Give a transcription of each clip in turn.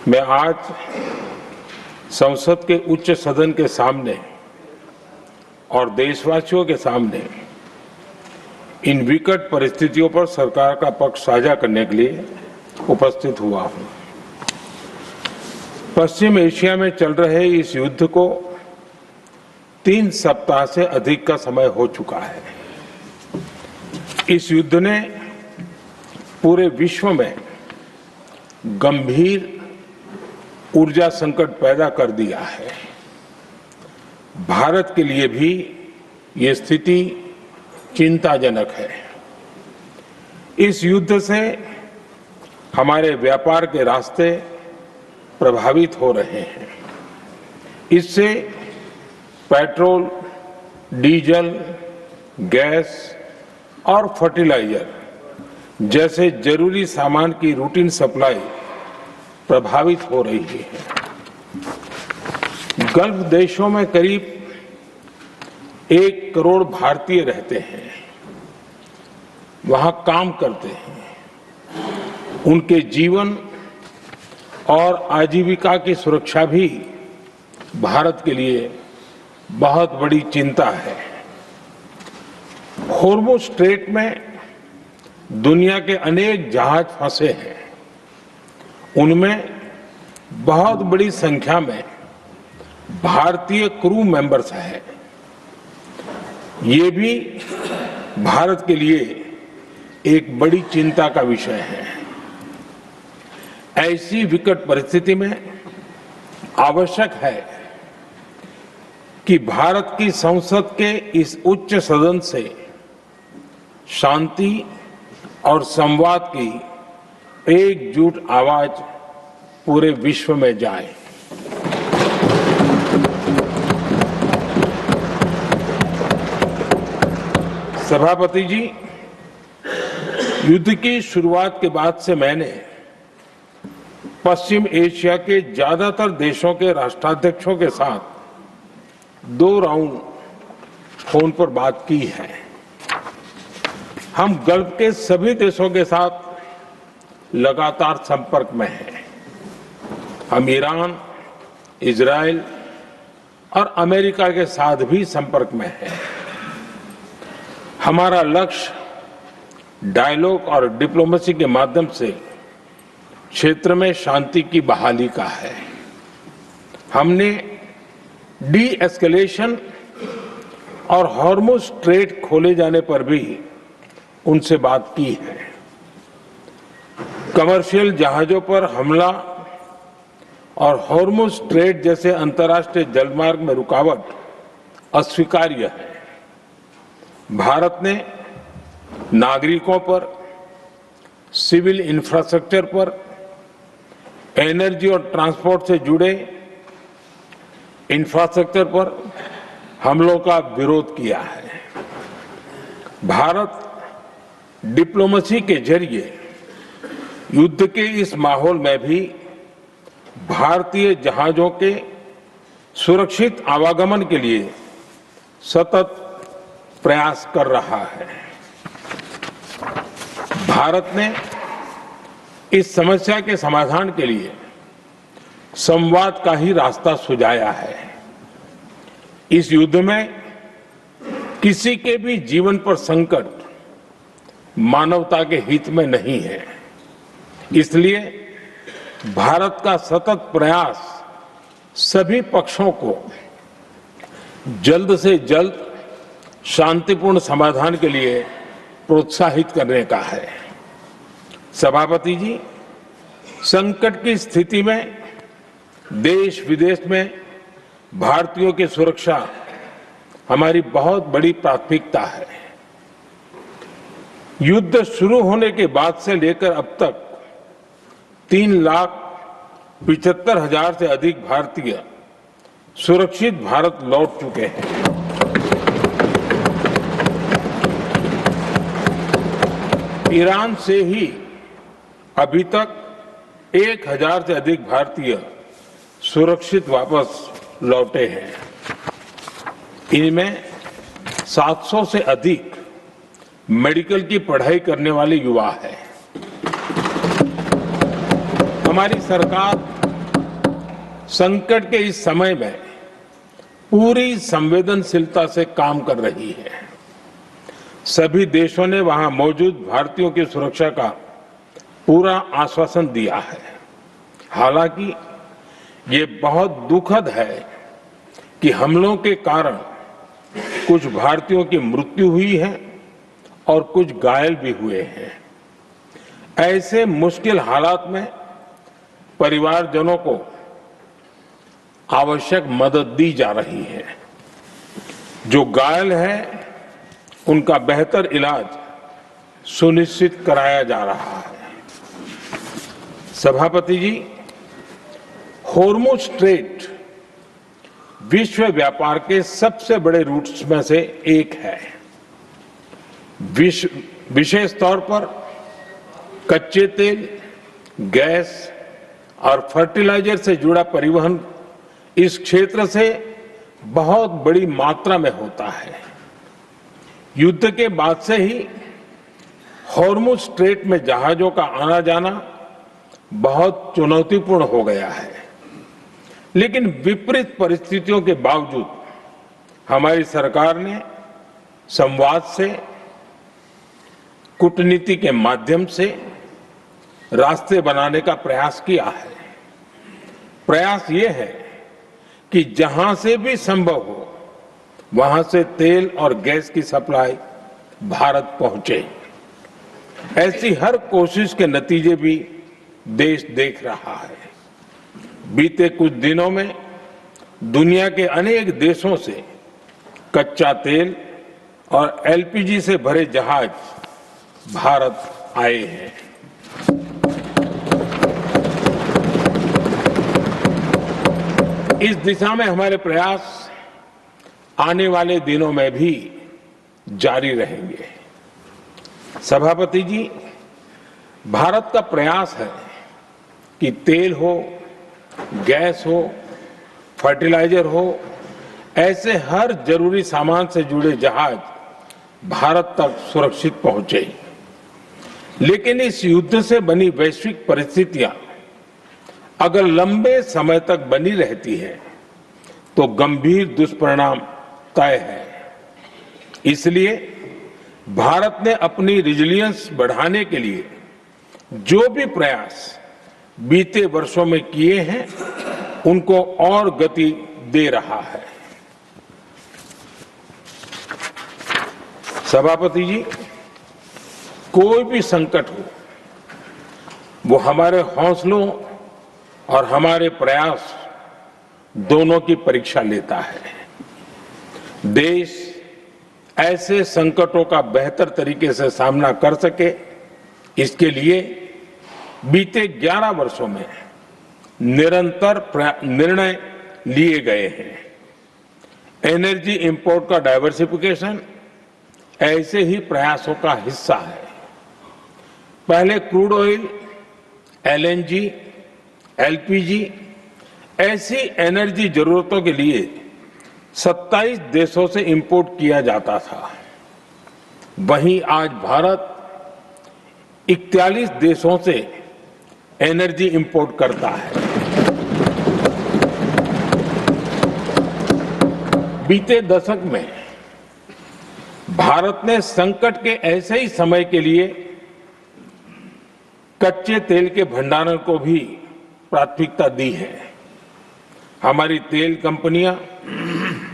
मैं आज संसद के उच्च सदन के सामने और देशवासियों के सामने इन विकट परिस्थितियों पर सरकार का पक्ष साझा करने के लिए उपस्थित हुआ हूं। पश्चिम एशिया में चल रहे इस युद्ध को 3 सप्ताह से अधिक का समय हो चुका है। इस युद्ध ने पूरे विश्व में गंभीर ऊर्जा संकट पैदा कर दिया है। भारत के लिए भी ये स्थिति चिंताजनक है। इस युद्ध से हमारे व्यापार के रास्ते प्रभावित हो रहे हैं। इससे पेट्रोल, डीजल, गैस और फर्टिलाइजर जैसे जरूरी सामान की रूटीन सप्लाई प्रभावित हो रही है। गल्फ देशों में करीब 1 करोड़ भारतीय रहते हैं, वहां काम करते हैं। उनके जीवन और आजीविका की सुरक्षा भी भारत के लिए बहुत बड़ी चिंता है। होर्मुज स्ट्रेट में दुनिया के अनेक जहाज फंसे हैं। उनमें बहुत बड़ी संख्या में भारतीय क्रू मेंबर्स हैं। ये भी भारत के लिए एक बड़ी चिंता का विषय है। ऐसी विकट परिस्थिति में आवश्यक है कि भारत की संसद के इस उच्च सदन से शांति और संवाद की एकजुट आवाज पूरे विश्व में जाए। सभापति जी, युद्ध की शुरुआत के बाद से मैंने पश्चिम एशिया के ज्यादातर देशों के राष्ट्राध्यक्षों के साथ 2 राउंड फोन पर बात की है। हम गल्फ के सभी देशों के साथ लगातार संपर्क में हैं। हम ईरान, इजराइल और अमेरिका के साथ भी संपर्क में हैं। हमारा लक्ष्य डायलॉग और डिप्लोमेसी के माध्यम से क्षेत्र में शांति की बहाली का है। हमने डी एस्केलेशन और हॉर्मुज स्ट्रेट खोले जाने पर भी उनसे बात की है। कमर्शियल जहाजों पर हमला और हॉर्मुज स्ट्रेट जैसे अंतर्राष्ट्रीय जलमार्ग में रुकावट अस्वीकार्य है। भारत ने नागरिकों पर, सिविल इंफ्रास्ट्रक्चर पर, एनर्जी और ट्रांसपोर्ट से जुड़े इंफ्रास्ट्रक्चर पर हमलों का विरोध किया है। भारत डिप्लोमेसी के जरिए युद्ध के इस माहौल में भी भारतीय जहाजों के सुरक्षित आवागमन के लिए सतत प्रयास कर रहा है। भारत ने इस समस्या के समाधान के लिए संवाद का ही रास्ता सुझाया है। इस युद्ध में किसी के भी जीवन पर संकट मानवता के हित में नहीं है। इसलिए भारत का सतत प्रयास सभी पक्षों को जल्द से जल्द शांतिपूर्ण समाधान के लिए प्रोत्साहित करने का है। सभापति जी, संकट की स्थिति में देश विदेश में भारतीयों की सुरक्षा हमारी बहुत बड़ी प्राथमिकता है। युद्ध शुरू होने के बाद से लेकर अब तक 3,75,000 से अधिक भारतीय सुरक्षित भारत लौट चुके हैं। ईरान से ही अभी तक 1,000 से अधिक भारतीय सुरक्षित वापस लौटे हैं। इनमें 700 से अधिक मेडिकल की पढ़ाई करने वाले युवा हैं। हमारी सरकार संकट के इस समय में पूरी संवेदनशीलता से काम कर रही है। सभी देशों ने वहां मौजूद भारतीयों की सुरक्षा का पूरा आश्वासन दिया है। हालांकि ये बहुत दुखद है कि हमलों के कारण कुछ भारतीयों की मृत्यु हुई है और कुछ घायल भी हुए हैं। ऐसे मुश्किल हालात में परिवारजनों को आवश्यक मदद दी जा रही है। जो घायल हैं, उनका बेहतर इलाज सुनिश्चित कराया जा रहा है। सभापति जी, हॉर्मुज स्ट्रेट विश्व व्यापार के सबसे बड़े रूट्स में से एक है। विशेष तौर पर कच्चे तेल, गैस और फर्टिलाइजर से जुड़ा परिवहन इस क्षेत्र से बहुत बड़ी मात्रा में होता है। युद्ध के बाद से ही हॉर्मुज स्ट्रेट में जहाजों का आना जाना बहुत चुनौतीपूर्ण हो गया है। लेकिन विपरीत परिस्थितियों के बावजूद हमारी सरकार ने संवाद से, कूटनीति के माध्यम से रास्ते बनाने का प्रयास किया है। प्रयास ये है कि जहां से भी संभव हो वहां से तेल और गैस की सप्लाई भारत पहुंचे। ऐसी हर कोशिश के नतीजे भी देश देख रहा है। बीते कुछ दिनों में दुनिया के अनेक देशों से कच्चा तेल और एलपीजी से भरे जहाज भारत आए हैं। इस दिशा में हमारे प्रयास आने वाले दिनों में भी जारी रहेंगे। सभापति जी, भारत का प्रयास है कि तेल हो, गैस हो, फर्टिलाइजर हो, ऐसे हर जरूरी सामान से जुड़े जहाज भारत तक सुरक्षित पहुंचे। लेकिन इस युद्ध से बनी वैश्विक परिस्थितियां अगर लंबे समय तक बनी रहती है तो गंभीर दुष्परिणाम तय है। इसलिए भारत ने अपनी रेजिलियंस बढ़ाने के लिए जो भी प्रयास बीते वर्षों में किए हैं, उनको और गति दे रहा है। सभापति जी, कोई भी संकट हो, वो हमारे हौसलों और हमारे प्रयास दोनों की परीक्षा लेता है। देश ऐसे संकटों का बेहतर तरीके से सामना कर सके, इसके लिए बीते 11 वर्षों में निरंतर निर्णय लिए गए हैं। एनर्जी इंपोर्ट का डाइवर्सिफिकेशन ऐसे ही प्रयासों का हिस्सा है। पहले क्रूड ऑयल, एलएनजी, एलपीजी ऐसी एनर्जी जरूरतों के लिए 27 देशों से इंपोर्ट किया जाता था। वहीं आज भारत 41 देशों से एनर्जी इंपोर्ट करता है। बीते दशक में भारत ने संकट के ऐसे ही समय के लिए कच्चे तेल के भंडारण को भी प्राथमिकता दी है। हमारी तेल कंपनियां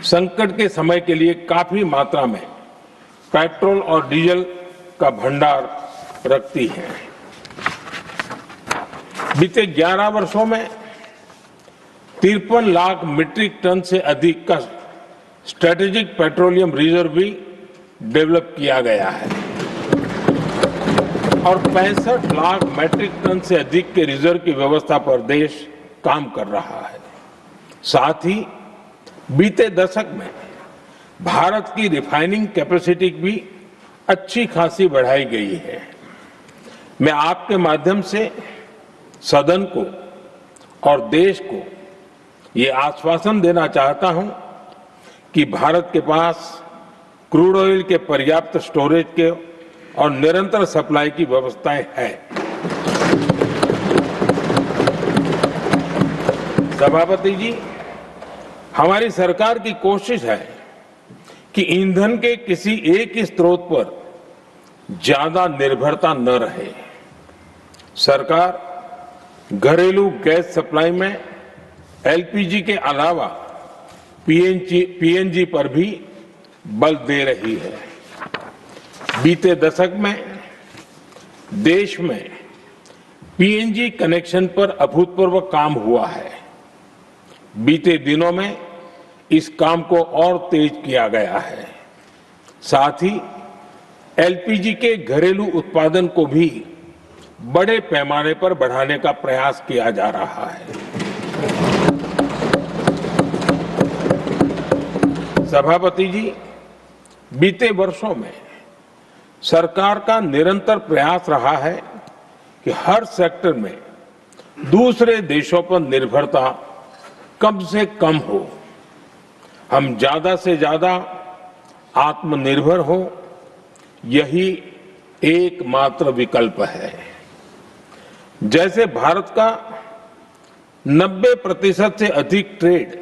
संकट के समय के लिए काफी मात्रा में पेट्रोल और डीजल का भंडार रखती हैं। बीते 11 वर्षों में 53 लाख मीट्रिक टन से अधिक का स्ट्रेटेजिक पेट्रोलियम रिजर्व भी डेवलप किया गया है और 65 लाख मीट्रिक टन से अधिक के रिजर्व की व्यवस्था पर देश काम कर रहा है। साथ ही बीते दशक में भारत की रिफाइनिंग कैपेसिटी भी अच्छी खासी बढ़ाई गई है। मैं आपके माध्यम से सदन को और देश को ये आश्वासन देना चाहता हूं कि भारत के पास क्रूड ऑयल के पर्याप्त स्टोरेज के और निरंतर सप्लाई की व्यवस्थाएं हैं। सभापति जी, हमारी सरकार की कोशिश है कि ईंधन के किसी एक ही स्रोत पर ज्यादा निर्भरता न रहे। सरकार घरेलू गैस सप्लाई में एलपीजी के अलावा पीएनजी पर भी बल दे रही है। बीते दशक में देश में पीएनजी कनेक्शन पर अभूतपूर्व काम हुआ है। बीते दिनों में इस काम को और तेज किया गया है। साथ ही एलपीजी के घरेलू उत्पादन को भी बड़े पैमाने पर बढ़ाने का प्रयास किया जा रहा है। सभापति जी, बीते वर्षों में सरकार का निरंतर प्रयास रहा है कि हर सेक्टर में दूसरे देशों पर निर्भरता कम से कम हो, हम ज्यादा से ज्यादा आत्मनिर्भर हो, यही एकमात्र विकल्प है। जैसे भारत का 90% से अधिक ट्रेड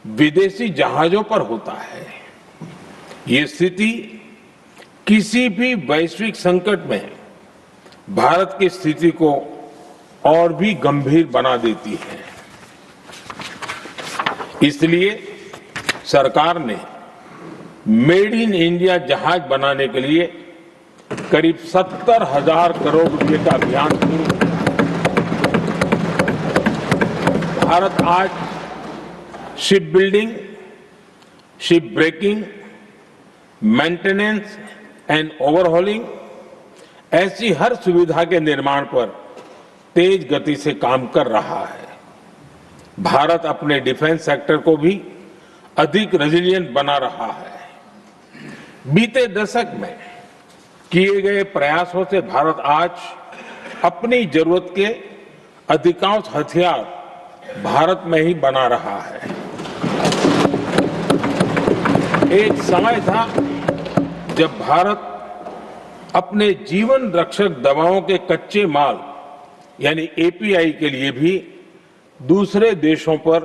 विदेशी जहाजों पर होता है, ये स्थिति किसी भी वैश्विक संकट में भारत की स्थिति को और भी गंभीर बना देती है। इसलिए सरकार ने मेड इन इंडिया जहाज बनाने के लिए करीब 70,000 करोड़ रुपए का अभियान शुरू किया। भारत आज ship building, ship breaking, maintenance and overhauling ऐसी हर सुविधा के निर्माण पर तेज गति से काम कर रहा है। भारत अपने डिफेंस सेक्टर को भी अधिक रेजिलिएंट बना रहा है। बीते दशक में किए गए प्रयासों से भारत आज अपनी जरूरत के अधिकांश हथियार भारत में ही बना रहा है। एक समय था जब भारत अपने जीवन रक्षक दवाओं के कच्चे माल यानी एपीआई के लिए भी दूसरे देशों पर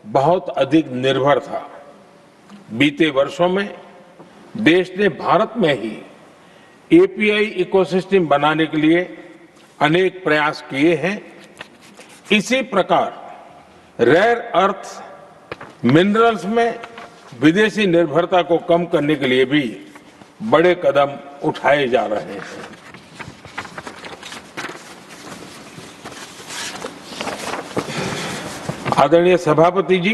बहुत अधिक निर्भर था। बीते वर्षों में देश ने भारत में ही एपीआई इकोसिस्टम बनाने के लिए अनेक प्रयास किए हैं। इसी प्रकार रेयर अर्थ मिनरल्स में विदेशी निर्भरता को कम करने के लिए भी बड़े कदम उठाए जा रहे हैं। आदरणीय सभापति जी,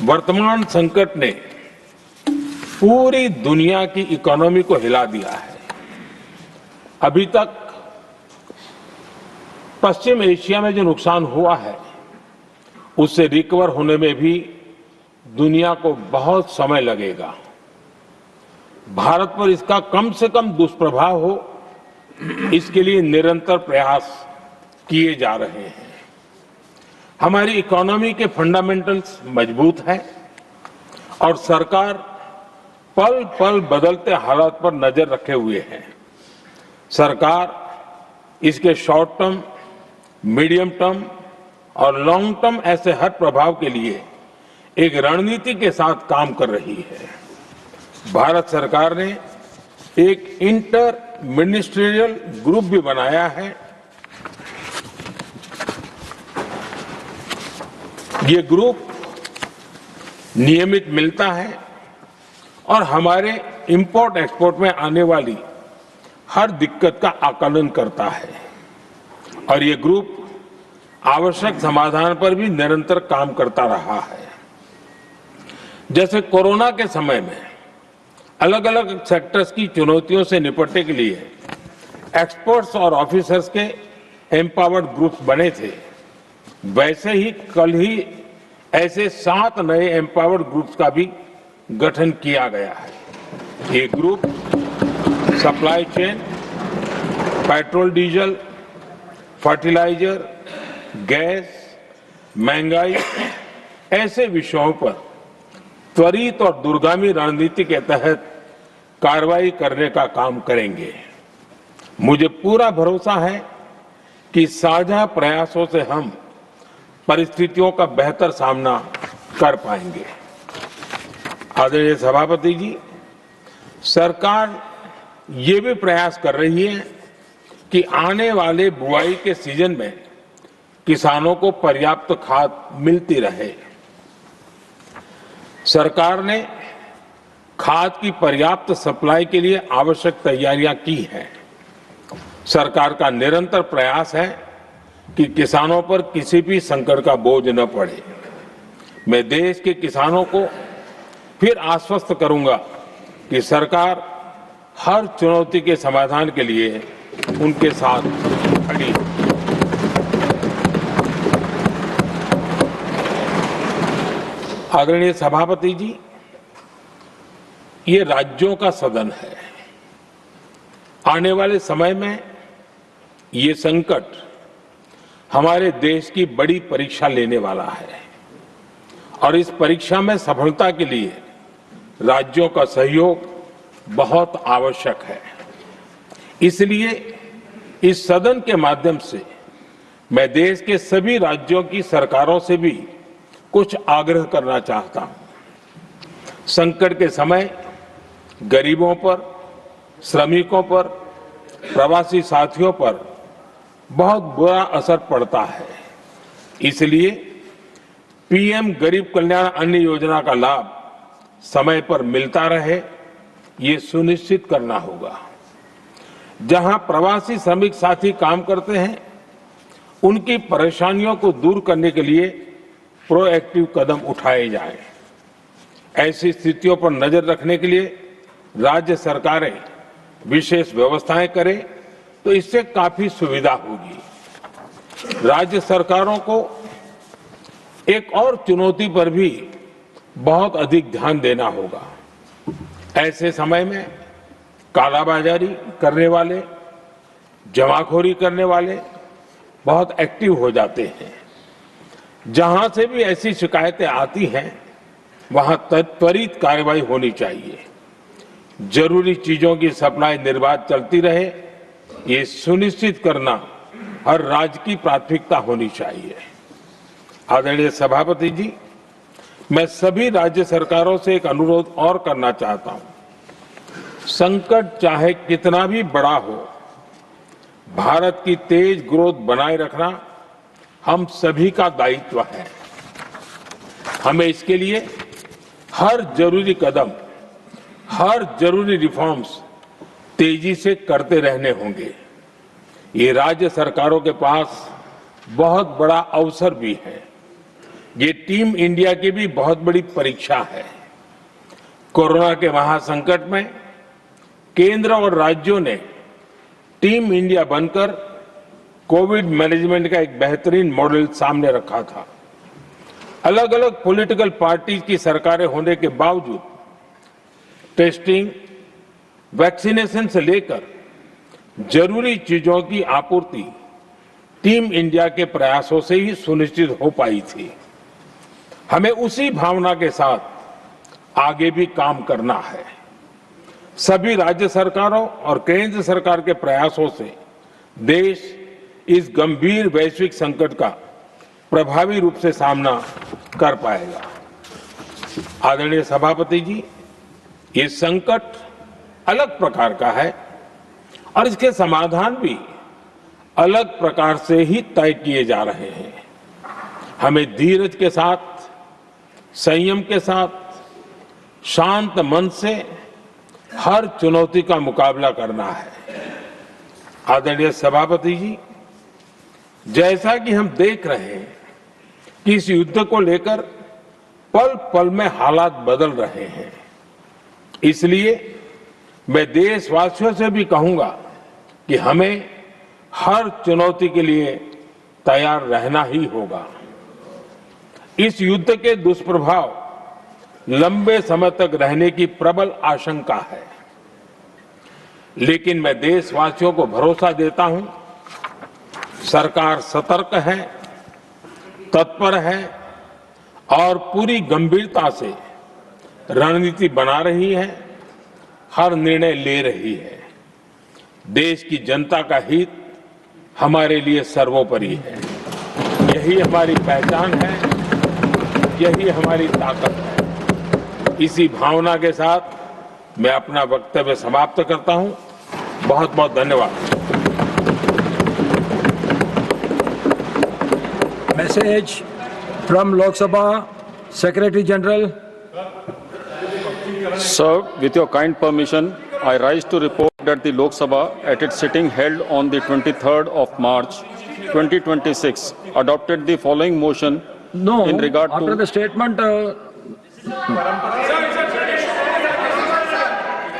वर्तमान संकट ने पूरी दुनिया की इकोनॉमी को हिला दिया है। अभी तक पश्चिम एशिया में जो नुकसान हुआ है उससे रिकवर होने में भी दुनिया को बहुत समय लगेगा। भारत पर इसका कम से कम दुष्प्रभाव हो, इसके लिए निरंतर प्रयास किए जा रहे हैं। हमारी इकोनॉमी के फंडामेंटल्स मजबूत हैं और सरकार पल पल बदलते हालात पर नजर रखे हुए है। सरकार इसके शॉर्ट टर्म, मीडियम टर्म और लॉन्ग टर्म ऐसे हर प्रभाव के लिए एक रणनीति के साथ काम कर रही है। भारत सरकार ने एक इंटर मिनिस्ट्रियल ग्रुप भी बनाया है। ये ग्रुप नियमित मिलता है और हमारे इंपोर्ट एक्सपोर्ट में आने वाली हर दिक्कत का आकलन करता है और ये ग्रुप आवश्यक समाधान पर भी निरंतर काम करता रहा है। जैसे कोरोना के समय में अलग अलग सेक्टर्स की चुनौतियों से निपटने के लिए एक्सपर्ट्स और ऑफिसर्स के एम्पावर्ड ग्रुप्स बने थे, वैसे ही कल ही ऐसे 7 नए एम्पावर्ड ग्रुप्स का भी गठन किया गया है। ये group supply chain, petrol diesel, fertiliser, gas, महंगाई ऐसे विषयों पर त्वरित और दूरगामी रणनीति के तहत कार्रवाई करने का काम करेंगे। मुझे पूरा भरोसा है कि साझा प्रयासों से हम परिस्थितियों का बेहतर सामना कर पाएंगे। आदरणीय सभापति जी, सरकार ये भी प्रयास कर रही है कि आने वाले बुआई के सीजन में किसानों को पर्याप्त खाद मिलती रहे। सरकार ने खाद की पर्याप्त सप्लाई के लिए आवश्यक तैयारियां की हैं। सरकार का निरंतर प्रयास है कि किसानों पर किसी भी संकट का बोझ न पड़े। मैं देश के किसानों को फिर आश्वस्त करूंगा कि सरकार हर चुनौती के समाधान के लिए उनके साथ खड़ी है। आदरणीय सभापति जी, ये राज्यों का सदन है। आने वाले समय में ये संकट हमारे देश की बड़ी परीक्षा लेने वाला है और इस परीक्षा में सफलता के लिए राज्यों का सहयोग बहुत आवश्यक है। इसलिए इस सदन के माध्यम से मैं देश के सभी राज्यों की सरकारों से भी कुछ आग्रह करना चाहता हूं। संकट के समय गरीबों पर, श्रमिकों पर, प्रवासी साथियों पर बहुत बुरा असर पड़ता है। इसलिए पीएम गरीब कल्याण अन्न योजना का लाभ समय पर मिलता रहे, ये सुनिश्चित करना होगा। जहां प्रवासी श्रमिक साथी काम करते हैं, उनकी परेशानियों को दूर करने के लिए प्रोएक्टिव कदम उठाए जाएं। ऐसी स्थितियों पर नजर रखने के लिए राज्य सरकारें विशेष व्यवस्थाएं करें तो इससे काफी सुविधा होगी। राज्य सरकारों को एक और चुनौती पर भी बहुत अधिक ध्यान देना होगा। ऐसे समय में कालाबाजारी करने वाले, जमाखोरी करने वाले बहुत एक्टिव हो जाते हैं। जहां से भी ऐसी शिकायतें आती हैं, वहां त्वरित कार्रवाई होनी चाहिए। जरूरी चीजों की सप्लाई निर्बाध चलती रहे, ये सुनिश्चित करना हर राज्य की प्राथमिकता होनी चाहिए। आदरणीय सभापति जी, मैं सभी राज्य सरकारों से एक अनुरोध और करना चाहता हूं। संकट चाहे कितना भी बड़ा हो, भारत की तेज ग्रोथ बनाए रखना हम सभी का दायित्व है। हमें इसके लिए हर जरूरी कदम, हर जरूरी रिफॉर्म्स तेजी से करते रहने होंगे। ये राज्य सरकारों के पास बहुत बड़ा अवसर भी है। ये टीम इंडिया की भी बहुत बड़ी परीक्षा है। कोरोना के महासंकट में केंद्र और राज्यों ने टीम इंडिया बनकर कोविड मैनेजमेंट का एक बेहतरीन मॉडल सामने रखा था। अलग अलग पॉलिटिकल पार्टी की सरकारें होने के बावजूद टेस्टिंग, वैक्सीनेशन से लेकर जरूरी चीजों की आपूर्ति टीम इंडिया के प्रयासों से ही सुनिश्चित हो पाई थी। हमें उसी भावना के साथ आगे भी काम करना है। सभी राज्य सरकारों और केंद्र सरकार के प्रयासों से देश इस गंभीर वैश्विक संकट का प्रभावी रूप से सामना कर पाएगा। आदरणीय सभापति जी, ये संकट अलग प्रकार का है और इसके समाधान भी अलग प्रकार से ही तय किए जा रहे हैं। हमें धीरज के साथ, संयम के साथ, शांत मन से हर चुनौती का मुकाबला करना है। आदरणीय सभापति जी, जैसा कि हम देख रहे हैं कि इस युद्ध को लेकर पल पल में हालात बदल रहे हैं, इसलिए मैं देशवासियों से भी कहूंगा कि हमें हर चुनौती के लिए तैयार रहना ही होगा। इस युद्ध के दुष्प्रभाव लंबे समय तक रहने की प्रबल आशंका है, लेकिन मैं देशवासियों को भरोसा देता हूं, सरकार सतर्क है, तत्पर है और पूरी गंभीरता से रणनीति बना रही है, हर निर्णय ले रही है। देश की जनता का हित हमारे लिए सर्वोपरि है। यही हमारी पहचान है, यही हमारी ताकत है। इसी भावना के साथ मैं अपना वक्तव्य समाप्त करता हूं। बहुत बहुत धन्यवाद। Message from Lok Sabha Secretary General. Sir, with your kind permission, I rise to report that the Lok Sabha, at its sitting held on the 23rd of March 2026, adopted the following motion No, in regard after to... the statement,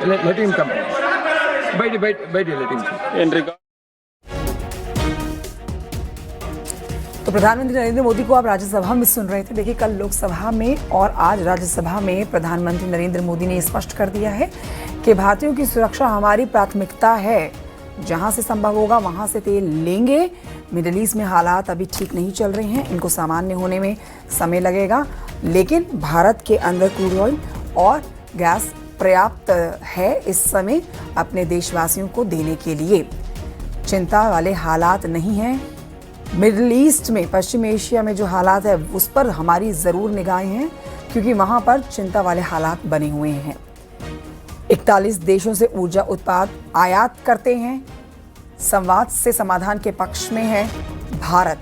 let him come. Wait, let him come. In regard... तो प्रधानमंत्री नरेंद्र मोदी को आप राज्यसभा में सुन रहे थे। देखिए, कल लोकसभा में और आज राज्यसभा में प्रधानमंत्री नरेंद्र मोदी ने स्पष्ट कर दिया है कि भारतीयों की सुरक्षा हमारी प्राथमिकता है। जहां से संभव होगा वहां से तेल लेंगे। मिडिल ईस्ट में हालात अभी ठीक नहीं चल रहे हैं, इनको सामान्य होने में समय लगेगा, लेकिन भारत के अंदर क्रूड ऑयल और गैस पर्याप्त है इस समय अपने देशवासियों को देने के लिए। चिंता वाले हालात नहीं हैं। मिडिल ईस्ट में, पश्चिम एशिया में जो हालात है उस पर हमारी ज़रूर निगाहें हैं, क्योंकि वहाँ पर चिंता वाले हालात बने हुए हैं। 41 देशों से ऊर्जा उत्पाद आयात करते हैं। संवाद से समाधान के पक्ष में है भारत।